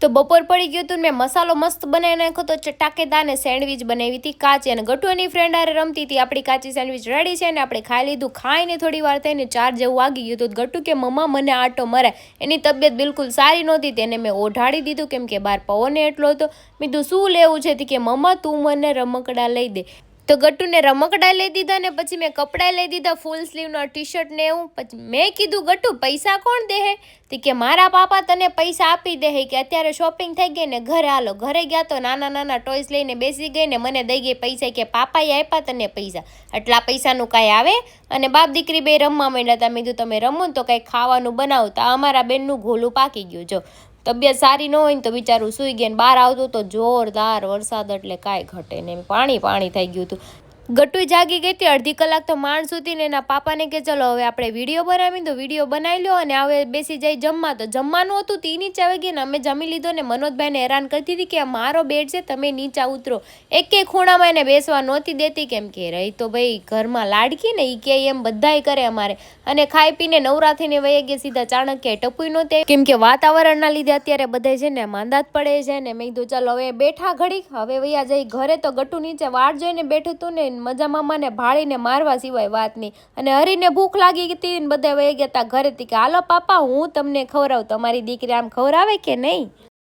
તો બપોર પડી ગયું હતું ને મેં મસાલો મસ્ત બનાવી નાખ્યો તો ચટાકેદાર ને સેન્ડવિચ બનાવી હતી કાચી, અને ગટુની ફ્રેન્ડ હારે રમતી હતી. આપણી કાચી સેન્ડવિચ રેડી છે ને આપણે ખાઈ લીધું. ખાઈને થોડી વાર થઈને 4 જેવું વાગી ગયું. તો ગટુ કે મમ્મા મને આટો મરાય. એની તબિયત બિલકુલ સારી નહોતી, તેને મેં ઓઢાડી દીધું કેમ કે બહાર પવન એટલો હતો. મેં કીધું શું લેવું છે? કે મમ્મા તું મને રમકડા લઈ દે. તો ગટુને રમકડા લઈ દીધા ને પછી મેં કપડાં લઈ દીધા, ફૂલ સ્લીવનો ટી-શર્ટ ને એવું. પછી મેં કીધું ગટુ પૈસા કોણ દે હે? તો કે મારા પાપા તને પૈસા આપી દે હે, કે અત્યારે શોપિંગ થઈ ગઈ ને ઘરે હાલો. ઘરે ગયા તો નાના નાના ટોયસ લઈને બેસી ગઈ ને મને દઈ ગઈ પૈસા, કે પાપાએ આપ્યા તને પૈસા, એટલા પૈસાનું કાંઈ આવે? અને બાપ દીકરી બે રમવા માંડ્યા હતા. મેં કીધું તમે રમો તો કંઈક ખાવાનું બનાવો. તો અમારા બેનનું ઘોલું પાકી ગયું. જો તબિયત સારી ન હોય ને તો બિચારું સૂઈ ગયા ને બહાર આવતું તો જોરદાર વરસાદ, એટલે કાંઈ ઘટે ને પાણી પાણી થઈ ગયું હતું. ગટુ જાગી ગઈ હતી. અડધી કલાક તો માણસ હતી ને એના પાપાને કે ચલો હવે આપણે વિડીયો બનાવી, તો વિડીયો બનાવી લો અને હવે બેસી જાય જમવા. તો જમવાનું હતું તે નીચે આવી ગઈ ને અમે જમી લીધો ને મનોજભાઈને હેરાન કરતી હતી કે આ મારો બેડ છે, તમે નીચે ઉતરો. એક ખૂણામાં એને બેસવા નહોતી દેતી, કેમ કે રહી તો ભાઈ ઘરમાં લાડકી ને એ કે એમ બધાય કરે અમારે. અને ખાઈ પીને નવરા થઈને વહી ગયા સીધા. ચાણક્ય ટપુઈ નહોતી, કેમ કે વાતાવરણના લીધે અત્યારે બધા છે ને માંદા જ પડે છે ને. મેં કીધું ચાલો હવે બેઠા ઘડીક, હવે વૈયા જઈ ઘરે. તો ગટુ નીચે વાટ જોઈને બેઠું હતું ને મજા મામાને ભાળીને મારવા સિવાય વાત નહીં. અને હરીને ભૂખ લાગી હતી ને બધા વહી ગયા હતા ઘરેથી કે હાલો પાપા હું તમને ખવડાવું. તમારી દીકરી આમ ખવડાવે કે નહીં?